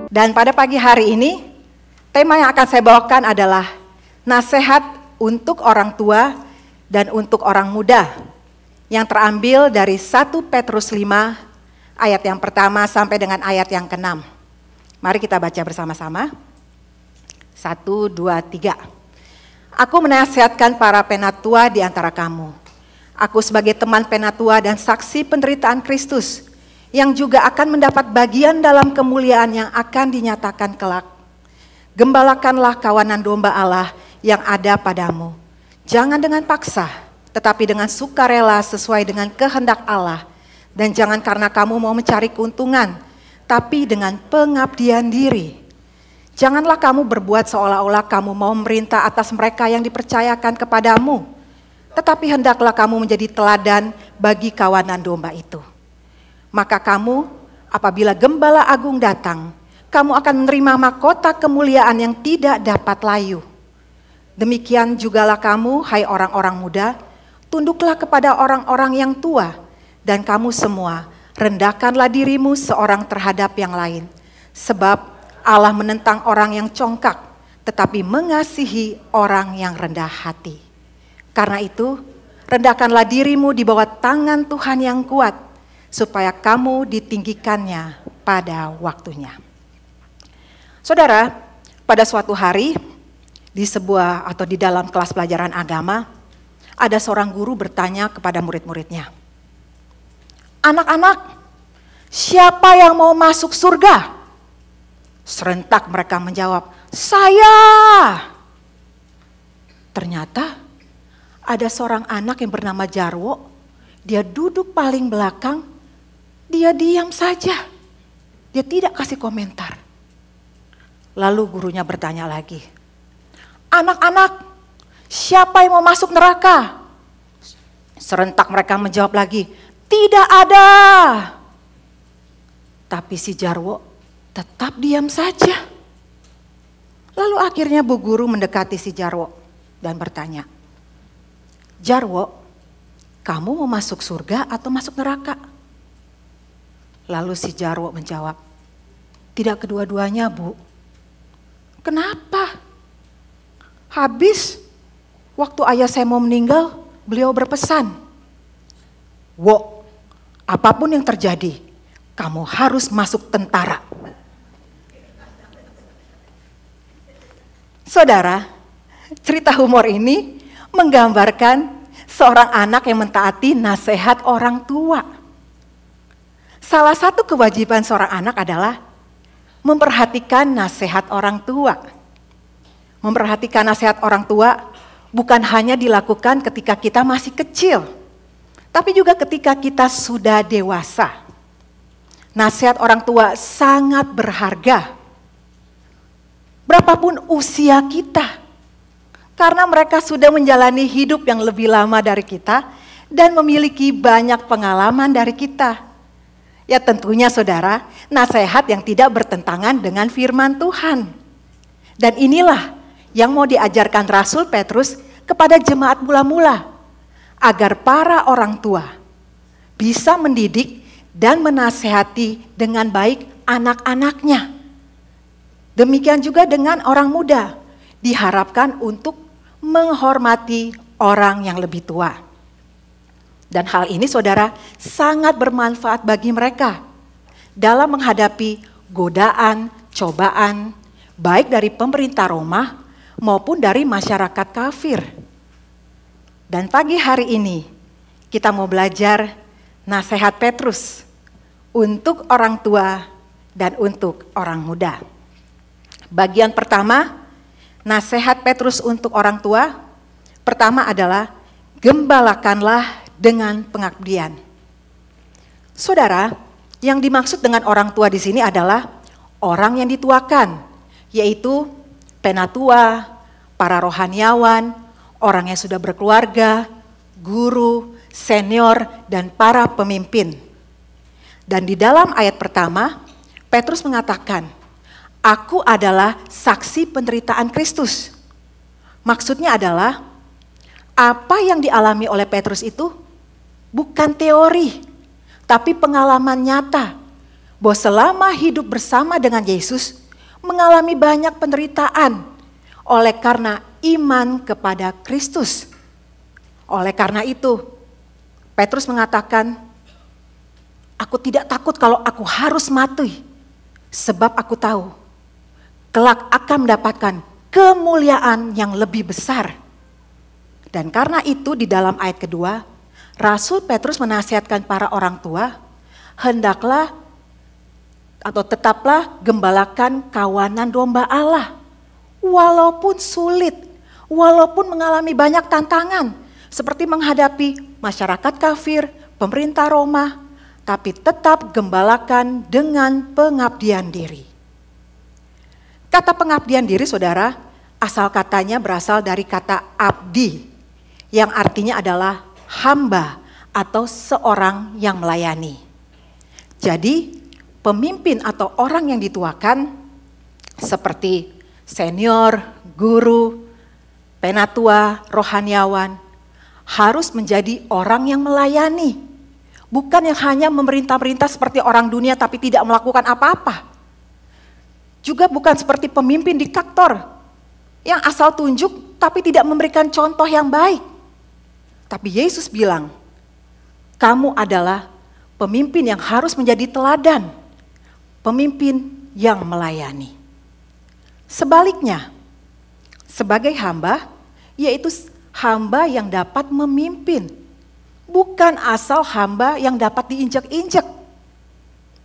Dan pada pagi hari ini, tema yang akan saya bawakan adalah nasihat untuk orang tua dan untuk orang muda, yang terambil dari 1 Petrus 5 ayat yang pertama sampai dengan ayat yang ke-6. Mari kita baca bersama-sama. 1, 2, 3. Aku menasihatkan para penatua di antara kamu. Aku sebagai teman penatua dan saksi penderitaan Kristus, yang juga akan mendapat bagian dalam kemuliaan yang akan dinyatakan kelak. Gembalakanlah kawanan domba Allah yang ada padamu. Jangan dengan paksa, tetapi dengan sukarela sesuai dengan kehendak Allah. Dan jangan karena kamu mau mencari keuntungan, tapi dengan pengabdian diri. Janganlah kamu berbuat seolah-olah kamu mau memerintah atas mereka yang dipercayakan kepadamu, tetapi hendaklah kamu menjadi teladan bagi kawanan domba itu. Maka kamu, apabila Gembala Agung datang, kamu akan menerima mahkota kemuliaan yang tidak dapat layu. Demikian jugalah kamu, hai orang-orang muda, tunduklah kepada orang-orang yang tua, dan kamu semua, rendahkanlah dirimu seorang terhadap yang lain. Sebab Allah menentang orang yang congkak, tetapi mengasihi orang yang rendah hati. Karena itu, rendahkanlah dirimu di bawah tangan Tuhan yang kuat, supaya kamu ditinggikannya pada waktunya. Saudara, pada suatu hari di sebuah atau di dalam kelas pelajaran agama, ada seorang guru bertanya kepada murid-muridnya, "Anak-anak, siapa yang mau masuk surga?" Serentak mereka menjawab, "Saya." Ternyata ada seorang anak yang bernama Jarwo, dia duduk paling belakang. Dia diam saja, dia tidak kasih komentar. Lalu gurunya bertanya lagi, "Anak-anak, siapa yang mau masuk neraka?" Serentak mereka menjawab lagi, "Tidak ada." Tapi si Jarwo tetap diam saja. Lalu akhirnya bu guru mendekati si Jarwo dan bertanya, "Jarwo, kamu mau masuk surga atau masuk neraka?" Lalu si Jarwo menjawab, "Tidak kedua-duanya, Bu." "Kenapa?" "Habis waktu ayah saya mau meninggal, beliau berpesan, 'Wo, apapun yang terjadi, kamu harus masuk tentara.'" Saudara, cerita humor ini menggambarkan seorang anak yang mentaati nasihat orang tua. Salah satu kewajiban seorang anak adalah memperhatikan nasihat orang tua. Memperhatikan nasihat orang tua bukan hanya dilakukan ketika kita masih kecil, tapi juga ketika kita sudah dewasa. Nasihat orang tua sangat berharga, berapapun usia kita, karena mereka sudah menjalani hidup yang lebih lama dari kita dan memiliki banyak pengalaman dari kita. Ya tentunya saudara, nasihat yang tidak bertentangan dengan firman Tuhan. Dan inilah yang mau diajarkan Rasul Petrus kepada jemaat mula-mula, agar para orang tua bisa mendidik dan menasehati dengan baik anak-anaknya. Demikian juga dengan orang muda, diharapkan untuk menghormati orang yang lebih tua. Dan hal ini saudara sangat bermanfaat bagi mereka dalam menghadapi godaan, cobaan, baik dari pemerintah Roma maupun dari masyarakat kafir. Dan pagi hari ini kita mau belajar nasihat Petrus untuk orang tua dan untuk orang muda. Bagian pertama, nasihat Petrus untuk orang tua, pertama adalah gembalakanlah dengan pengabdian. Saudara, yang dimaksud dengan orang tua di sini adalah orang yang dituakan, yaitu penatua, para rohaniawan, orang yang sudah berkeluarga, guru, senior, dan para pemimpin. Dan di dalam ayat pertama, Petrus mengatakan, "Aku adalah saksi penderitaan Kristus." Maksudnya adalah, apa yang dialami oleh Petrus itu bukan teori, tapi pengalaman nyata. bahwa selama hidup bersama dengan Yesus mengalami banyak penderitaan oleh karena iman kepada Kristus. Oleh karena itu, Petrus mengatakan, aku tidak takut kalau aku harus mati, sebab aku tahu kelak akan mendapatkan kemuliaan yang lebih besar. Dan karena itu di dalam ayat kedua, Rasul Petrus menasihatkan para orang tua, hendaklah atau tetaplah gembalakan kawanan domba Allah. Walaupun sulit, walaupun mengalami banyak tantangan, seperti menghadapi masyarakat kafir, pemerintah Roma, tapi tetap gembalakan dengan pengabdian diri. Kata pengabdian diri, saudara, asal katanya berasal dari kata abdi, yang artinya adalah hamba atau seorang yang melayani. Jadi pemimpin atau orang yang dituakan seperti senior, guru, penatua, rohaniawan harus menjadi orang yang melayani. Bukan yang hanya memerintah-perintah seperti orang dunia tapi tidak melakukan apa-apa. Juga bukan seperti pemimpin diktator yang asal tunjuk tapi tidak memberikan contoh yang baik. Tapi Yesus bilang, kamu adalah pemimpin yang harus menjadi teladan, pemimpin yang melayani. Sebaliknya, sebagai hamba, yaitu hamba yang dapat memimpin, bukan asal hamba yang dapat diinjak-injak.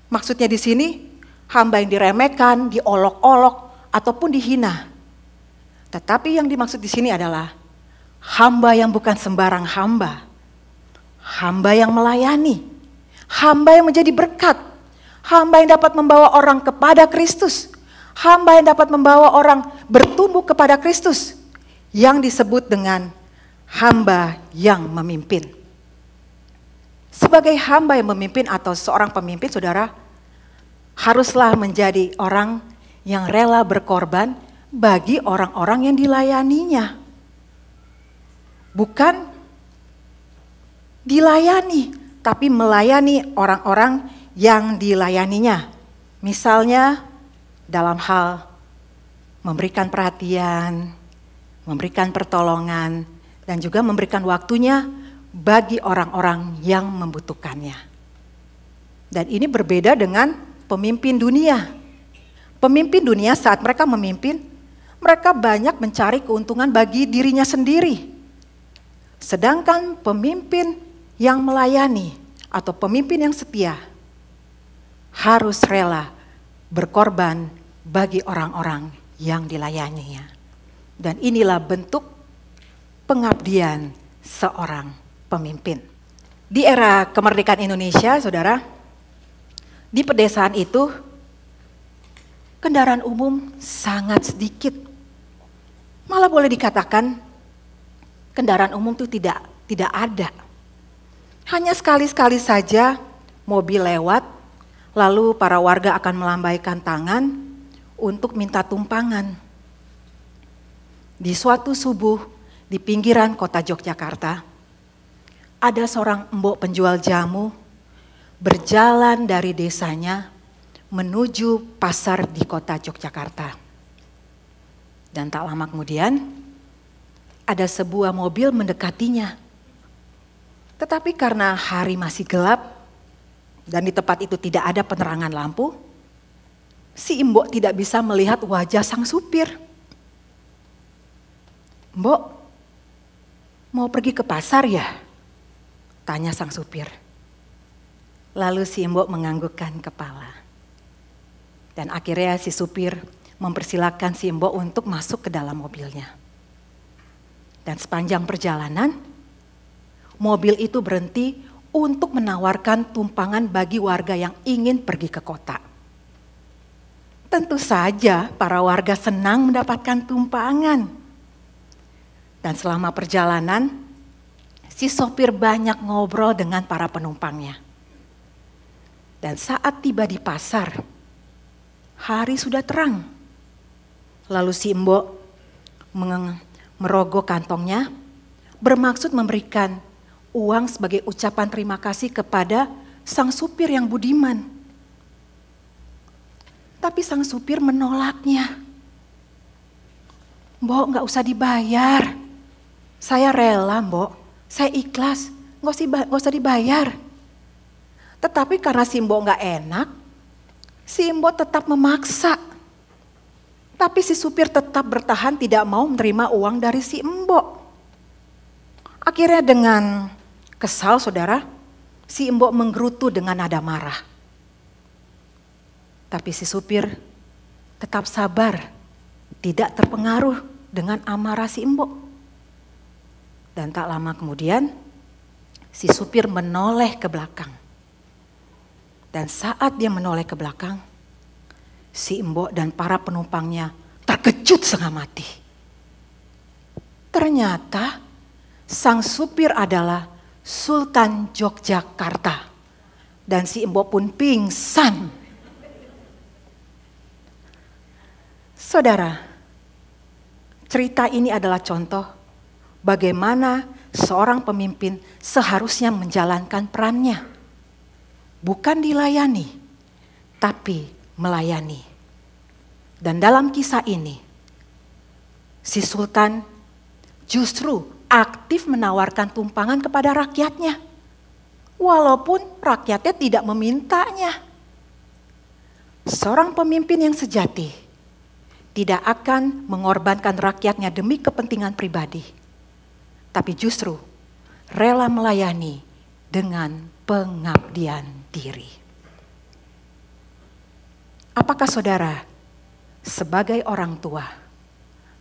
Maksudnya di sini, hamba yang diremehkan, diolok-olok, ataupun dihina. Tetapi yang dimaksud di sini adalah hamba yang bukan sembarang hamba. Hamba yang melayani. Hamba yang menjadi berkat. Hamba yang dapat membawa orang kepada Kristus. Hamba yang dapat membawa orang bertumbuh kepada Kristus. Yang disebut dengan hamba yang memimpin. Sebagai hamba yang memimpin atau seorang pemimpin, saudara, haruslah menjadi orang yang rela berkorban bagi orang-orang yang dilayaninya. Bukan dilayani, tapi melayani orang-orang yang dilayaninya. Misalnya dalam hal memberikan perhatian, memberikan pertolongan, dan juga memberikan waktunya bagi orang-orang yang membutuhkannya. Dan ini berbeda dengan pemimpin dunia. Pemimpin dunia saat mereka memimpin, mereka banyak mencari keuntungan bagi dirinya sendiri. Sedangkan pemimpin yang melayani atau pemimpin yang setia harus rela berkorban bagi orang-orang yang dilayaninya. Dan inilah bentuk pengabdian seorang pemimpin. Di era kemerdekaan Indonesia, saudara, di pedesaan itu kendaraan umum sangat sedikit. Malah boleh dikatakan kendaraan umum itu tidak ada. Hanya sekali-sekali saja mobil lewat, lalu para warga akan melambaikan tangan untuk minta tumpangan. Di suatu subuh di pinggiran kota Yogyakarta, ada seorang embok penjual jamu berjalan dari desanya menuju pasar di kota Yogyakarta. Dan tak lama kemudian, ada sebuah mobil mendekatinya. Tetapi karena hari masih gelap dan di tempat itu tidak ada penerangan lampu, si embok tidak bisa melihat wajah sang supir. "Mbok, mau pergi ke pasar ya?" tanya sang supir. Lalu si embok menganggukkan kepala. Dan akhirnya si supir mempersilahkan si embok untuk masuk ke dalam mobilnya. Dan sepanjang perjalanan, mobil itu berhenti untuk menawarkan tumpangan bagi warga yang ingin pergi ke kota. Tentu saja para warga senang mendapatkan tumpangan. Dan selama perjalanan, si sopir banyak ngobrol dengan para penumpangnya. Dan saat tiba di pasar, hari sudah terang. Lalu si embok merogoh kantongnya, bermaksud memberikan uang sebagai ucapan terima kasih kepada sang supir yang budiman. Tapi sang supir menolaknya. Mbok, nggak usah dibayar. Saya rela, Mbok. Saya ikhlas, nggak usah dibayar. Tetapi karena si Mbok nggak enak, si Mbok tetap memaksa. Tapi si supir tetap bertahan tidak mau menerima uang dari si Mbok. Akhirnya dengan kesal saudara, si Mbok menggerutu dengan nada marah. Tapi si supir tetap sabar, tidak terpengaruh dengan amarah si Mbok. Dan tak lama kemudian, si supir menoleh ke belakang. Dan saat dia menoleh ke belakang, si Mbok dan para penumpangnya terkejut setengah mati. Ternyata sang supir adalah Sultan Yogyakarta. Dan si Mbok pun pingsan. Saudara, cerita ini adalah contoh bagaimana seorang pemimpin seharusnya menjalankan perannya. Bukan dilayani, tapi melayani. Dan dalam kisah ini, si Sultan justru aktif menawarkan tumpangan kepada rakyatnya. Walaupun rakyatnya tidak memintanya. Seorang pemimpin yang sejati tidak akan mengorbankan rakyatnya demi kepentingan pribadi. Tapi justru rela melayani dengan pengabdian diri. Apakah saudara sebagai orang tua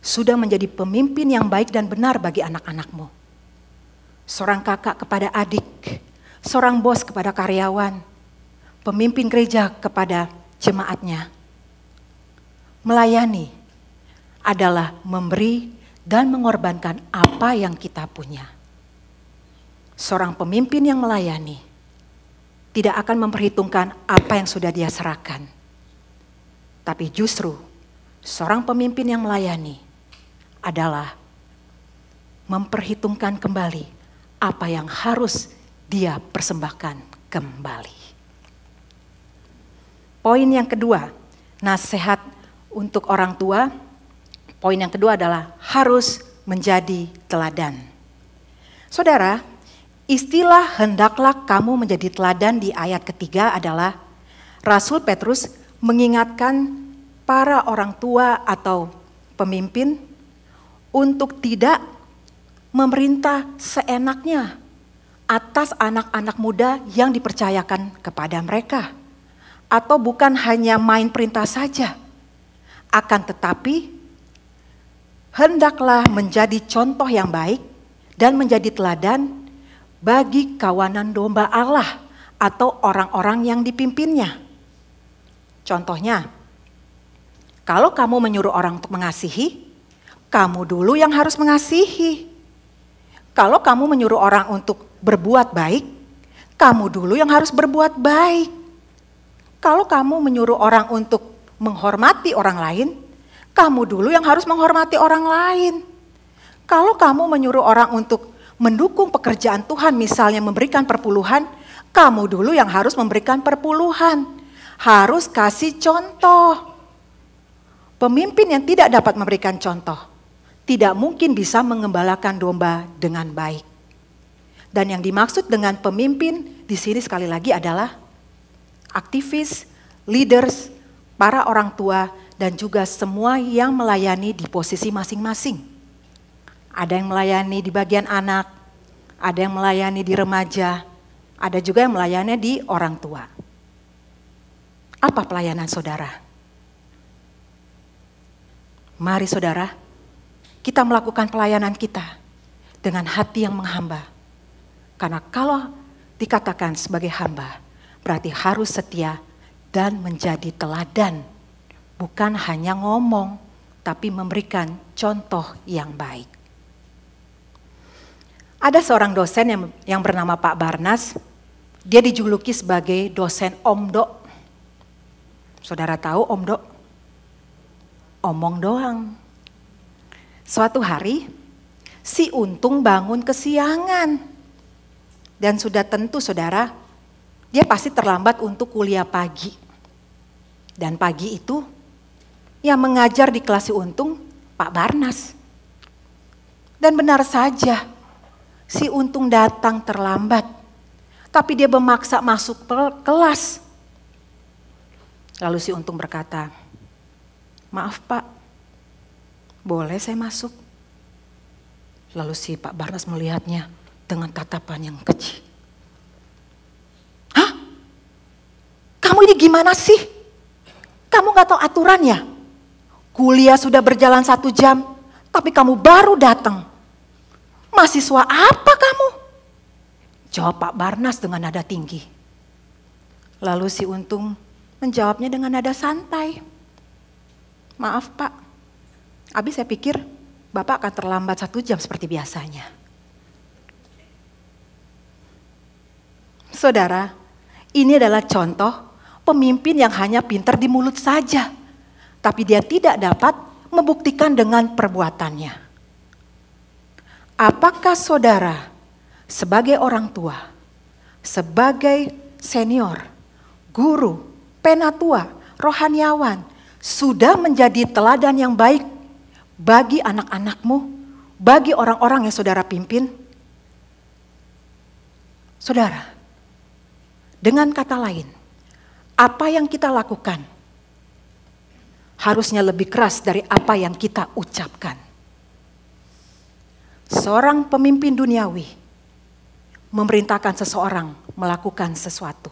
sudah menjadi pemimpin yang baik dan benar bagi anak-anakmu? Seorang kakak kepada adik, seorang bos kepada karyawan, pemimpin gereja kepada jemaatnya. Melayani adalah memberi dan mengorbankan apa yang kita punya. Seorang pemimpin yang melayani tidak akan memperhitungkan apa yang sudah dia serahkan. Tapi justru seorang pemimpin yang melayani adalah memperhitungkan kembali apa yang harus dia persembahkan kembali. Poin yang kedua, nasihat untuk orang tua. Poin yang kedua adalah harus menjadi teladan. Saudara, istilah hendaklah kamu menjadi teladan di ayat ketiga adalah Rasul Petrus mengingatkan para orang tua atau pemimpin untuk tidak memerintah seenaknya atas anak-anak muda yang dipercayakan kepada mereka. Atau bukan hanya main perintah saja, akan tetapi hendaklah menjadi contoh yang baik dan menjadi teladan bagi kawanan domba Allah atau orang-orang yang dipimpinnya. Contohnya, kalau kamu menyuruh orang untuk mengasihi, kamu dulu yang harus mengasihi. Kalau kamu menyuruh orang untuk berbuat baik, kamu dulu yang harus berbuat baik. Kalau kamu menyuruh orang untuk menghormati orang lain, kamu dulu yang harus menghormati orang lain. Kalau kamu menyuruh orang untuk mendukung pekerjaan Tuhan, misalnya memberikan perpuluhan, kamu dulu yang harus memberikan perpuluhan. Harus kasih contoh. Pemimpin yang tidak dapat memberikan contoh, tidak mungkin bisa mengembalakan domba dengan baik. Dan yang dimaksud dengan pemimpin di sini sekali lagi adalah aktivis, leaders, para orang tua, dan juga semua yang melayani di posisi masing-masing. Ada yang melayani di bagian anak, ada yang melayani di remaja, ada juga yang melayani di orang tua. Apa pelayanan saudara? Mari saudara, kita melakukan pelayanan kita dengan hati yang menghamba. Karena kalau dikatakan sebagai hamba, berarti harus setia dan menjadi teladan. Bukan hanya ngomong, tapi memberikan contoh yang baik. Ada seorang dosen yang bernama Pak Barnas. Dia dijuluki sebagai dosen omdo. Saudara tahu omdo? Omong doang. Suatu hari, si Untung bangun kesiangan. Dan sudah tentu saudara, dia pasti terlambat untuk kuliah pagi. Dan pagi itu yang mengajar di kelas si Untung Pak Barnas. Dan benar saja si Untung datang terlambat, tapi dia memaksa masuk kelas. Lalu si Untung berkata, "Maaf Pak, boleh saya masuk?" Lalu si Pak Barnas melihatnya dengan tatapan yang keji. "Hah? Kamu ini gimana sih? Kamu gak tahu aturannya? Kuliah sudah berjalan 1 jam, tapi kamu baru datang. Mahasiswa apa kamu?" Jawab Pak Barnas dengan nada tinggi. Lalu si Untung menjawabnya dengan nada santai. "Maaf Pak, habis saya pikir Bapak akan terlambat 1 jam seperti biasanya." Saudara, ini adalah contoh pemimpin yang hanya pintar di mulut saja, tapi dia tidak dapat membuktikan dengan perbuatannya. Apakah saudara sebagai orang tua, sebagai senior, guru, penatua, rohaniawan, sudah menjadi teladan yang baik bagi anak-anakmu, bagi orang-orang yang saudara pimpin? Saudara, dengan kata lain, apa yang kita lakukan harusnya lebih keras dari apa yang kita ucapkan. Seorang pemimpin duniawi memerintahkan seseorang melakukan sesuatu,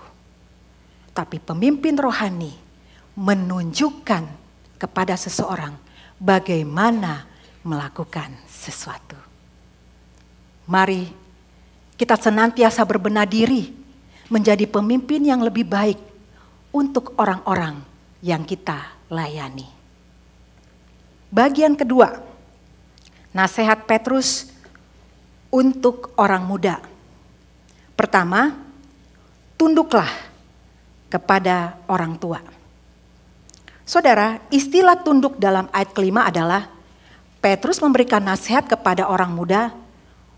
tapi pemimpin rohani menunjukkan kepada seseorang bagaimana melakukan sesuatu. Mari kita senantiasa berbenah diri menjadi pemimpin yang lebih baik untuk orang-orang yang kita layani. Bagian kedua, nasihat Petrus untuk orang muda. Pertama, tunduklah kepada orang tua. Saudara, istilah tunduk dalam ayat kelima adalah Petrus memberikan nasihat kepada orang muda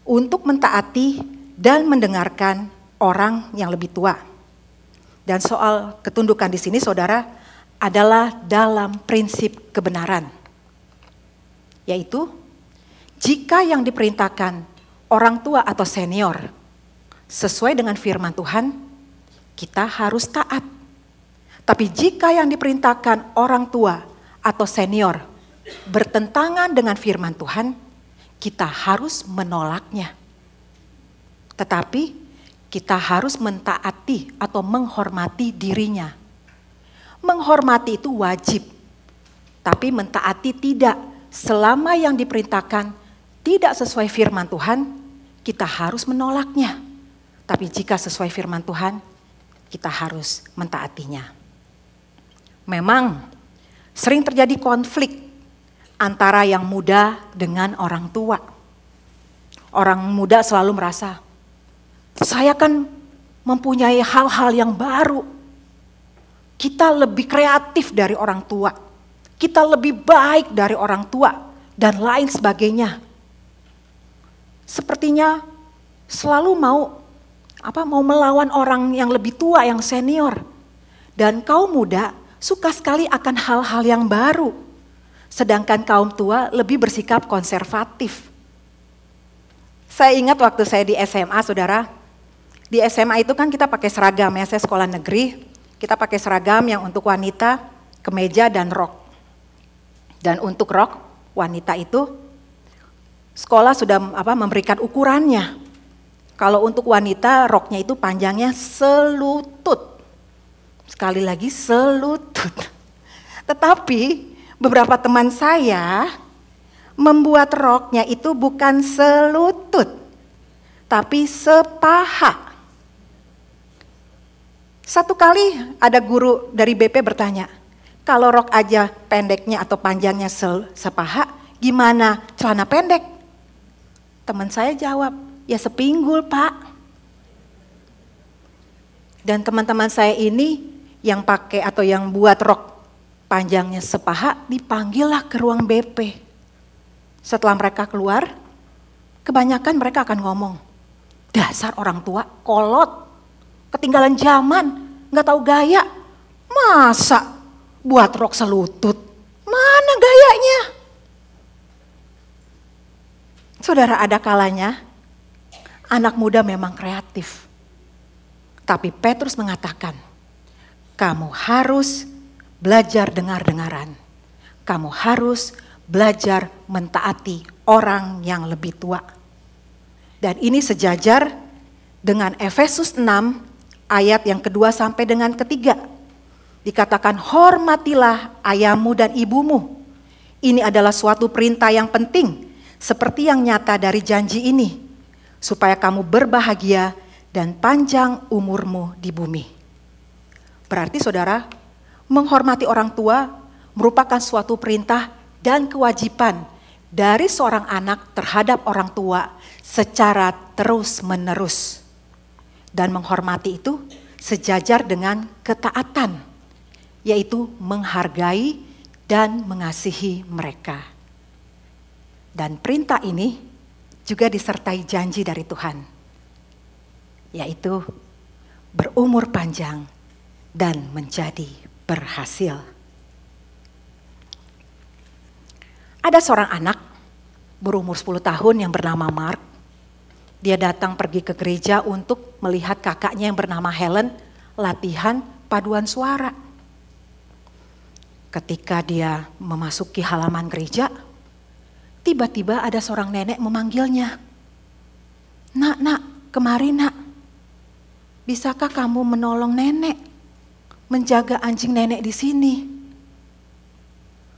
untuk mentaati dan mendengarkan orang yang lebih tua. Dan soal ketundukan di sini saudara adalah dalam prinsip kebenaran. Yaitu jika yang diperintahkan orang tua atau senior sesuai dengan firman Tuhan, kita harus taat. Tapi jika yang diperintahkan orang tua atau senior bertentangan dengan firman Tuhan, kita harus menolaknya. Tetapi kita harus mentaati atau menghormati dirinya. Menghormati itu wajib, tapi mentaati tidak. Selama yang diperintahkan tidak sesuai firman Tuhan, kita harus menolaknya. Tapi jika sesuai firman Tuhan, kita harus mentaatinya. Memang sering terjadi konflik antara yang muda dengan orang tua. Orang muda selalu merasa, saya kan mempunyai hal-hal yang baru. Kita lebih kreatif dari orang tua. Kita lebih baik dari orang tua dan lain sebagainya. Sepertinya selalu mau melawan orang yang lebih tua, yang senior. Dan kaum muda suka sekali akan hal-hal yang baru. Sedangkan kaum tua lebih bersikap konservatif. Saya ingat waktu saya di SMA, saudara. Di SMA itu kan kita pakai seragam ya, saya sekolah negeri. Kita pakai seragam yang untuk wanita, kemeja dan rok. Dan untuk rok, wanita itu sekolah sudah memberikan ukurannya. Kalau untuk wanita, roknya itu panjangnya selutut. Sekali lagi selutut. Tetapi beberapa teman saya membuat roknya itu bukan selutut, tapi sepaha. Satu kali ada guru dari BP bertanya, kalau rok aja pendeknya atau panjangnya sepaha, gimana celana pendek? Teman saya jawab, ya sepinggul Pak. Dan teman-teman saya ini yang pakai atau yang buat rok panjangnya sepaha, dipanggillah ke ruang BP. Setelah mereka keluar, kebanyakan mereka akan ngomong, dasar orang tua kolot, ketinggalan zaman, gak tahu gaya. Masa buat rok selutut. Mana gayanya? Saudara, ada kalanya anak muda memang kreatif. Tapi Petrus mengatakan, kamu harus belajar dengar-dengaran. Kamu harus belajar mentaati orang yang lebih tua. Dan ini sejajar dengan Efesus 6 ayat yang kedua sampai dengan ketiga. Dikatakan, hormatilah ayahmu dan ibumu. Ini adalah suatu perintah yang penting, seperti yang nyata dari janji ini, supaya kamu berbahagia dan panjang umurmu di bumi. Berarti saudara, menghormati orang tua merupakan suatu perintah dan kewajiban dari seorang anak terhadap orang tua secara terus-menerus. Dan menghormati itu sejajar dengan ketaatan, yaitu menghargai dan mengasihi mereka. Dan perintah ini juga disertai janji dari Tuhan, yaitu berumur panjang dan menjadi berhasil. Ada seorang anak berumur 10 tahun yang bernama Mark. Dia datang pergi ke gereja untuk melihat kakaknya yang bernama Helen latihan paduan suara. Ketika dia memasuki halaman gereja, tiba-tiba ada seorang nenek memanggilnya. Nak, kemari nak. Bisakah kamu menolong nenek? Menjaga anjing nenek di sini.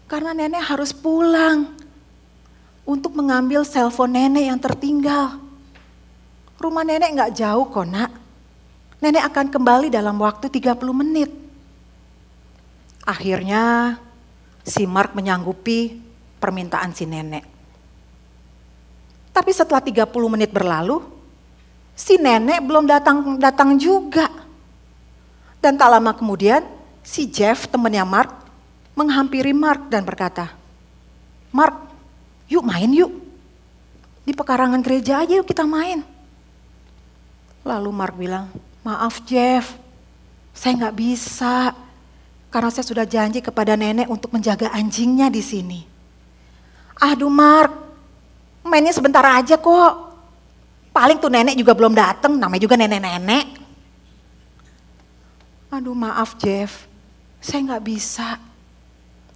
Karena nenek harus pulang untuk mengambil selfon nenek yang tertinggal. Rumah nenek gak jauh kok nak. Nenek akan kembali dalam waktu 30 menit. Akhirnya si Mark menyanggupi permintaan si nenek. Tapi setelah 30 menit berlalu, si nenek belum datang juga. Dan tak lama kemudian, si Jeff temannya Mark menghampiri Mark dan berkata, Mark, yuk main yuk. Di pekarangan gereja aja yuk kita main. Lalu Mark bilang, maaf Jeff, saya gak bisa. Karena saya sudah janji kepada nenek untuk menjaga anjingnya di sini. Aduh Mark, mainnya sebentar aja kok. Paling tuh nenek juga belum datang, namanya juga nenek-nenek. Aduh maaf Jeff, saya gak bisa.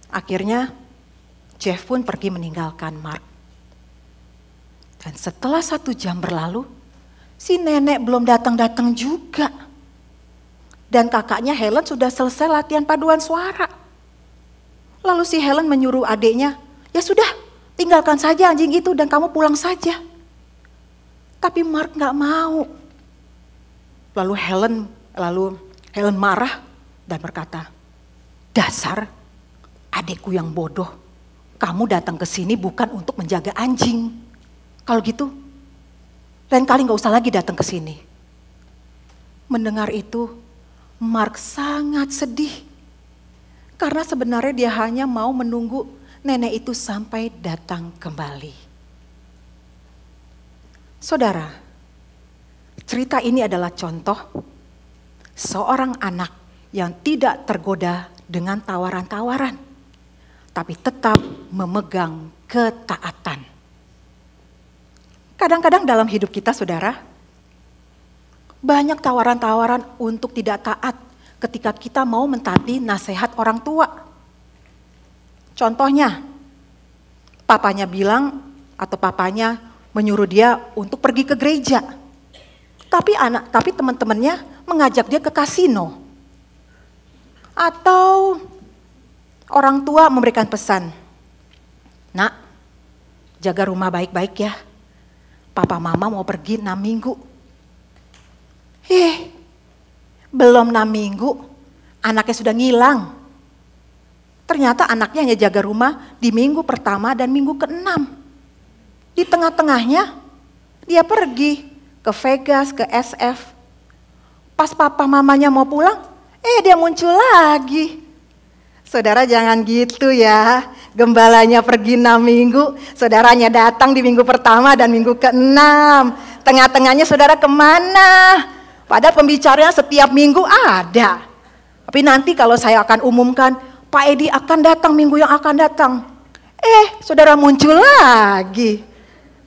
Akhirnya Jeff pun pergi meninggalkan Mark. Dan setelah 1 jam berlalu, si nenek belum datang-datang juga. Dan kakaknya Helen sudah selesai latihan paduan suara. Lalu si Helen menyuruh adiknya, ya sudah tinggalkan saja anjing itu dan kamu pulang saja. Tapi Mark gak mau. Lalu Helen marah dan berkata, dasar adikku yang bodoh, kamu datang ke sini bukan untuk menjaga anjing. Kalau gitu, lain kali gak usah lagi datang ke sini. Mendengar itu, Mark sangat sedih. Karena sebenarnya dia hanya mau menunggu nenek itu sampai datang kembali. Saudara, cerita ini adalah contoh seorang anak yang tidak tergoda dengan tawaran-tawaran, tapi tetap memegang ketaatan. Kadang-kadang dalam hidup kita, saudara, banyak tawaran-tawaran untuk tidak taat ketika kita mau mentaati nasihat orang tua. Contohnya, papanya menyuruh dia untuk pergi ke gereja. Tapi teman-temannya mengajak dia ke kasino. Atau orang tua memberikan pesan, nak, jaga rumah baik-baik ya. Papa mama mau pergi 6 minggu. Belum 6 minggu, anaknya sudah ngilang. Ternyata anaknya hanya jaga rumah di minggu pertama dan minggu ke-6. Di tengah-tengahnya, dia pergi ke Vegas, ke SF. Pas papa mamanya mau pulang, dia muncul lagi. Saudara jangan gitu ya, gembalanya pergi 6 minggu, saudaranya datang di minggu pertama dan minggu ke-6. Tengah-tengahnya saudara kemana? Padahal pembicaranya setiap minggu ada. Tapi nanti kalau saya akan umumkan, Pak Edi akan datang minggu yang akan datang. Saudara muncul lagi.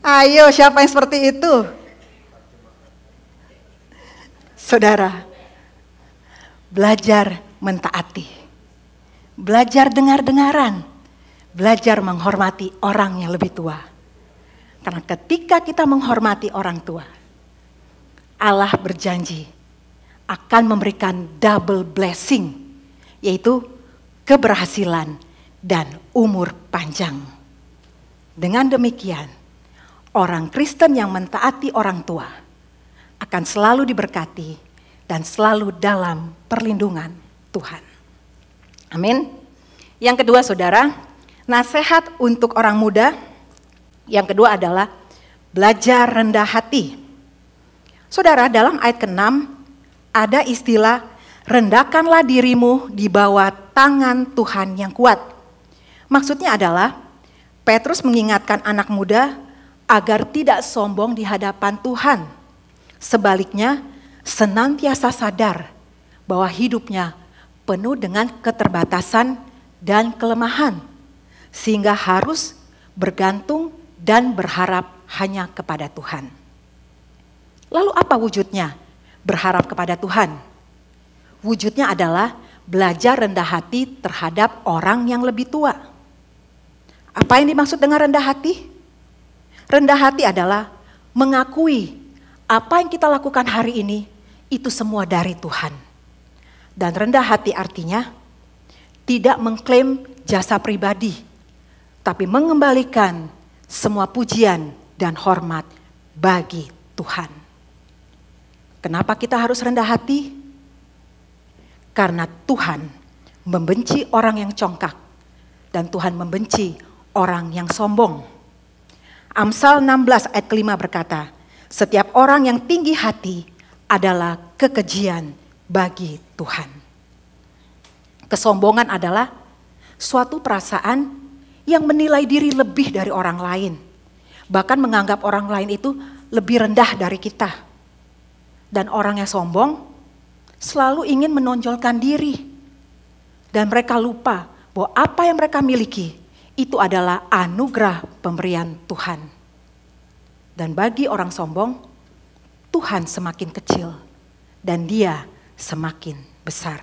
Ayo, siapa yang seperti itu? Saudara, belajar mentaati. Belajar dengar-dengaran. Belajar menghormati orang yang lebih tua. Karena ketika kita menghormati orang tua, Allah berjanji akan memberikan double blessing, yaitu keberhasilan dan umur panjang. Dengan demikian, orang Kristen yang mentaati orang tua akan selalu diberkati dan selalu dalam perlindungan Tuhan. Amin. Yang kedua, saudara, nasihat untuk orang muda. Yang kedua adalah belajar rendah hati. Saudara, dalam ayat ke-6 ada istilah rendahkanlah dirimu di bawah tangan Tuhan yang kuat. Maksudnya adalah Petrus mengingatkan anak muda agar tidak sombong di hadapan Tuhan. Sebaliknya, senantiasa sadar bahwa hidupnya penuh dengan keterbatasan dan kelemahan, sehingga harus bergantung dan berharap hanya kepada Tuhan. Lalu apa wujudnya berharap kepada Tuhan? Wujudnya adalah belajar rendah hati terhadap orang yang lebih tua. Apa yang dimaksud dengan rendah hati? Rendah hati adalah mengakui apa yang kita lakukan hari ini itu semua dari Tuhan. Dan rendah hati artinya tidak mengklaim jasa pribadi, tapi mengembalikan semua pujian dan hormat bagi Tuhan. Kenapa kita harus rendah hati? Karena Tuhan membenci orang yang congkak dan Tuhan membenci orang yang sombong. Amsal 16 ayat ke-5 berkata, setiap orang yang tinggi hati adalah kekejian bagi Tuhan. Kesombongan adalah suatu perasaan yang menilai diri lebih dari orang lain. Bahkan menganggap orang lain itu lebih rendah dari kita. Dan orang yang sombong selalu ingin menonjolkan diri. Dan mereka lupa bahwa apa yang mereka miliki itu adalah anugerah pemberian Tuhan. Dan bagi orang sombong, Tuhan semakin kecil dan dia semakin besar.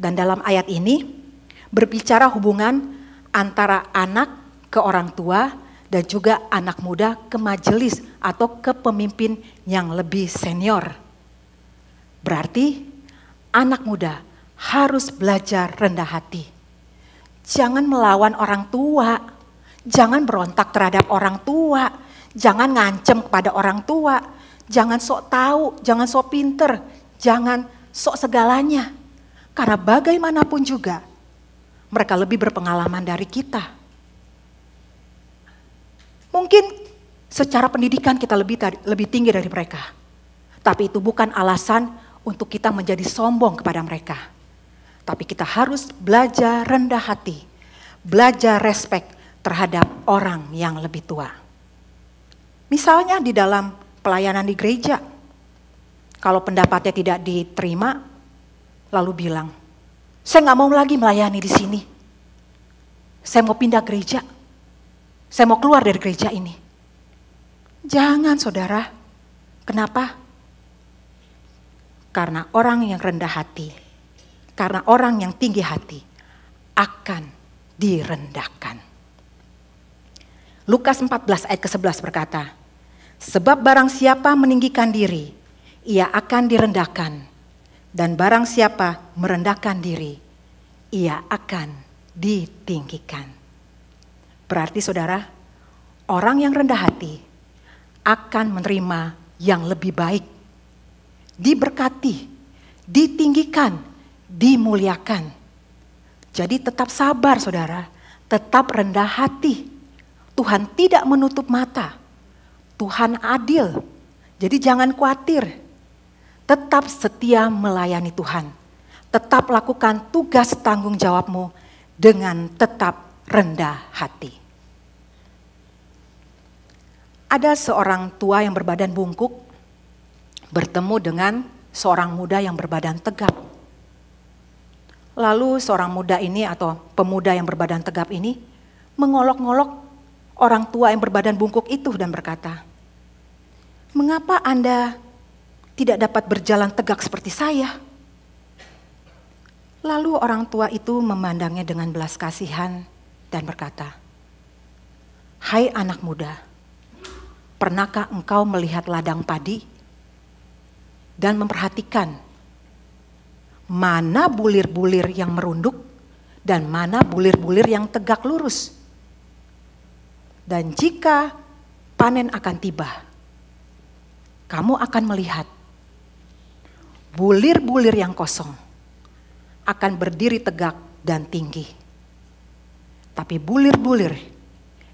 Dan dalam ayat ini berbicara hubungan antara anak ke orang tua dan juga anak muda ke majelis atau ke pemimpin yang lebih senior. Berarti anak muda harus belajar rendah hati. Jangan melawan orang tua, jangan berontak terhadap orang tua, jangan ngancem kepada orang tua, jangan sok tahu, jangan sok pinter, jangan sok segalanya. Karena bagaimanapun juga mereka lebih berpengalaman dari kita. Mungkin secara pendidikan kita lebih tinggi dari mereka. Tapi itu bukan alasan untuk kita menjadi sombong kepada mereka. Tapi kita harus belajar rendah hati, belajar respek terhadap orang yang lebih tua. Misalnya di dalam pelayanan di gereja, kalau pendapatnya tidak diterima, lalu bilang, saya nggak mau lagi melayani di sini. Saya mau pindah gereja. Saya mau keluar dari gereja ini. Jangan, saudara. Kenapa? Karena orang yang rendah hati, karena orang yang tinggi hati akan direndahkan. Lukas 14 ayat ke-11 berkata, sebab barang siapa meninggikan diri, ia akan direndahkan. Dan barang siapa merendahkan diri, ia akan ditinggikan. Berarti saudara, orang yang rendah hati akan menerima yang lebih baik. Diberkati, ditinggikan, dimuliakan. Jadi tetap sabar saudara, tetap rendah hati. Tuhan tidak menutup mata, Tuhan adil. Jadi jangan khawatir, tetap setia melayani Tuhan. Tetap lakukan tugas tanggung jawabmu dengan tetap rendah hati. Ada seorang tua yang berbadan bungkuk bertemu dengan seorang muda yang berbadan tegap. Lalu seorang muda ini atau pemuda yang berbadan tegap ini mengolok-ngolok orang tua yang berbadan bungkuk itu dan berkata, "Mengapa Anda tidak dapat berjalan tegak seperti saya?" Lalu orang tua itu memandangnya dengan belas kasihan dan berkata, "Hai anak muda, pernahkah engkau melihat ladang padi dan memperhatikan mana bulir-bulir yang merunduk dan mana bulir-bulir yang tegak lurus? Dan jika panen akan tiba, kamu akan melihat bulir-bulir yang kosong akan berdiri tegak dan tinggi. Tapi bulir-bulir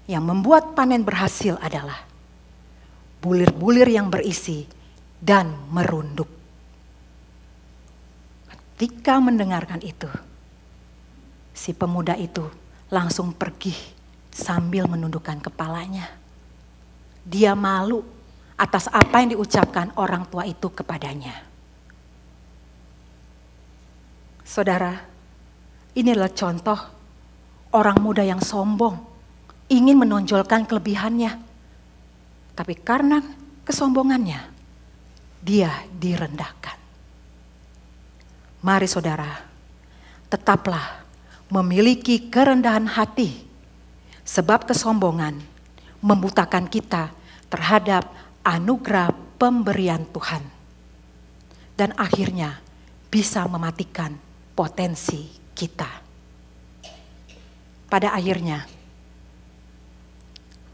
yang membuat panen berhasil adalah bulir-bulir yang berisi dan merunduk." Ketika mendengarkan itu, si pemuda itu langsung pergi sambil menundukkan kepalanya. Dia malu atas apa yang diucapkan orang tua itu kepadanya. Saudara, inilah contoh orang muda yang sombong, ingin menonjolkan kelebihannya. Tapi karena kesombongannya, dia direndahkan. Mari saudara, tetaplah memiliki kerendahan hati, sebab kesombongan membutakan kita terhadap anugerah pemberian Tuhan. Dan akhirnya bisa mematikan potensi kita. Pada akhirnya,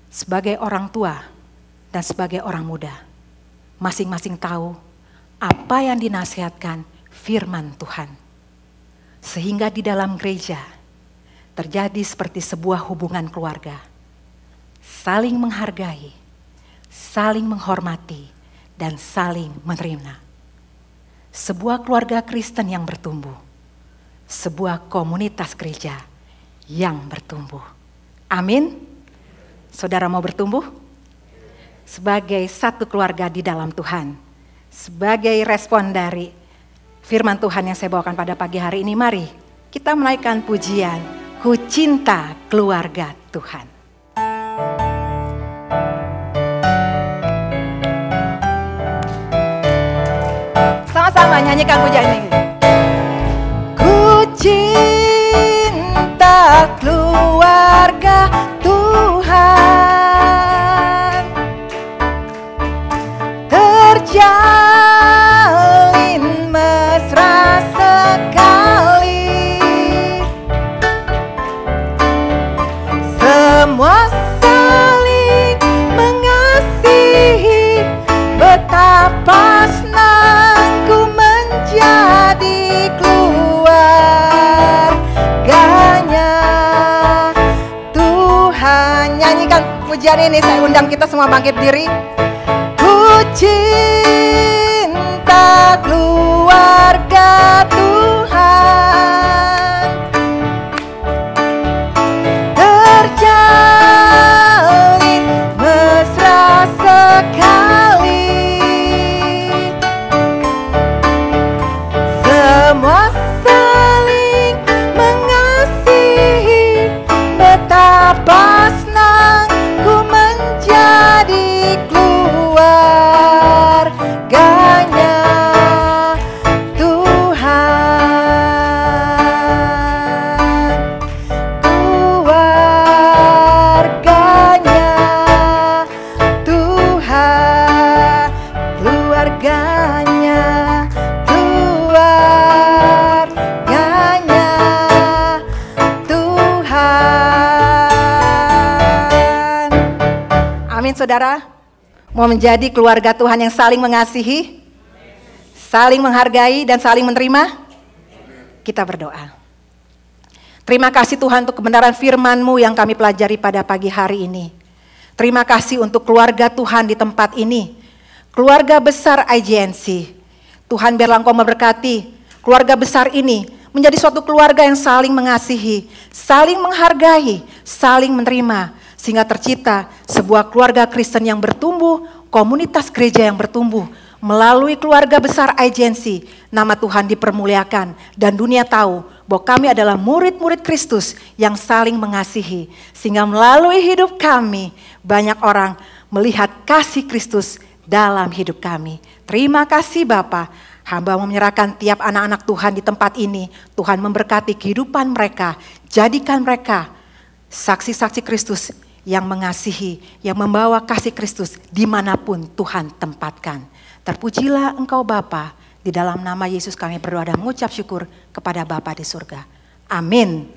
sebagai orang tua dan sebagai orang muda, masing-masing tahu apa yang dinasihatkan firman Tuhan. Sehingga di dalam gereja terjadi seperti sebuah hubungan keluarga. Saling menghargai, saling menghormati, dan saling menerima. Sebuah keluarga Kristen yang bertumbuh. Sebuah komunitas gereja yang bertumbuh. Amin. Saudara mau bertumbuh? Sebagai satu keluarga di dalam Tuhan. Sebagai respon dari firman Tuhan yang saya bawakan pada pagi hari ini, mari kita menaikkan pujian, "Ku Cinta Keluarga Tuhan." Sama-sama nyanyikan pujian ini. Ku cinta keluarga Tuhan, terjalin mesra sekali, semua saling mengasihi, betapa senang ku menjadi keluarganya Tuhan. Nyanyikan pujian ini, saya undang kita semua bangkit diri. Ku cinta keluarga Tuhan, terjalin mesra sekali, semua saling mengasihi, betapa senang ku menjadi keluarganya Tuhan. Keluarganya Tuhan, keluarganya Tuhan. Amin saudara. Mau menjadi keluarga Tuhan yang saling mengasihi, saling menghargai, dan saling menerima? Kita berdoa. Terima kasih Tuhan untuk kebenaran firman-Mu yang kami pelajari pada pagi hari ini. Terima kasih untuk keluarga Tuhan di tempat ini. Keluarga besar IJNC. Tuhan biarlah Engkau memberkati keluarga besar ini menjadi suatu keluarga yang saling mengasihi, saling menghargai, saling menerima. Sehingga tercipta sebuah keluarga Kristen yang bertumbuh, komunitas gereja yang bertumbuh. Melalui keluarga besar IJNC, nama Tuhan dipermuliakan dan dunia tahu bahwa kami adalah murid-murid Kristus yang saling mengasihi. Sehingga melalui hidup kami, banyak orang melihat kasih Kristus dalam hidup kami. Terima kasih Bapa. Hamba mau menyerahkan tiap anak-anak Tuhan di tempat ini. Tuhan memberkati kehidupan mereka. Jadikan mereka saksi-saksi Kristus yang mengasihi, yang membawa kasih Kristus dimanapun Tuhan tempatkan. Terpujilah Engkau Bapa. Di dalam nama Yesus kami berdoa dan mengucap syukur kepada Bapa di surga. Amin.